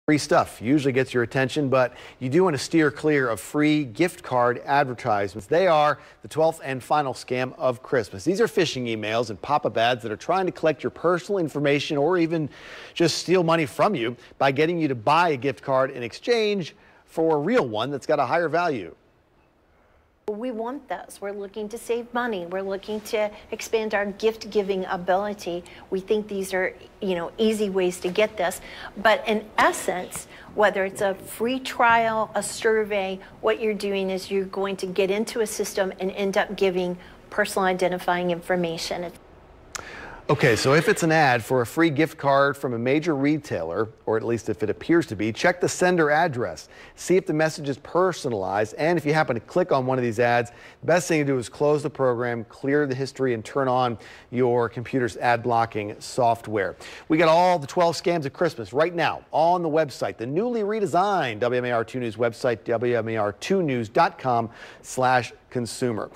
Free stuff usually gets your attention, but you do want to steer clear of free gift card advertisements. They are the 12th and final scam of Christmas. These are phishing emails and pop-up ads that are trying to collect your personal information or even just steal money from you by getting you to buy a gift card in exchange for a real one that's got a higher value. We want those. We're looking to save money. We're looking to expand our gift giving ability. We think these are, easy ways to get this. But in essence, whether it's a free trial, a survey, what you're doing is you're going to get into a system and end up giving personal identifying information. Okay, so if it's an ad for a free gift card from a major retailer, or at least if it appears to be, check the sender address. See if the message is personalized, and if you happen to click on one of these ads, the best thing to do is close the program, clear the history, and turn on your computer's ad blocking software. We got all the 12 scams of Christmas right now on the website, the newly redesigned WMAR 2 News website, WMAR2news.com/consumer.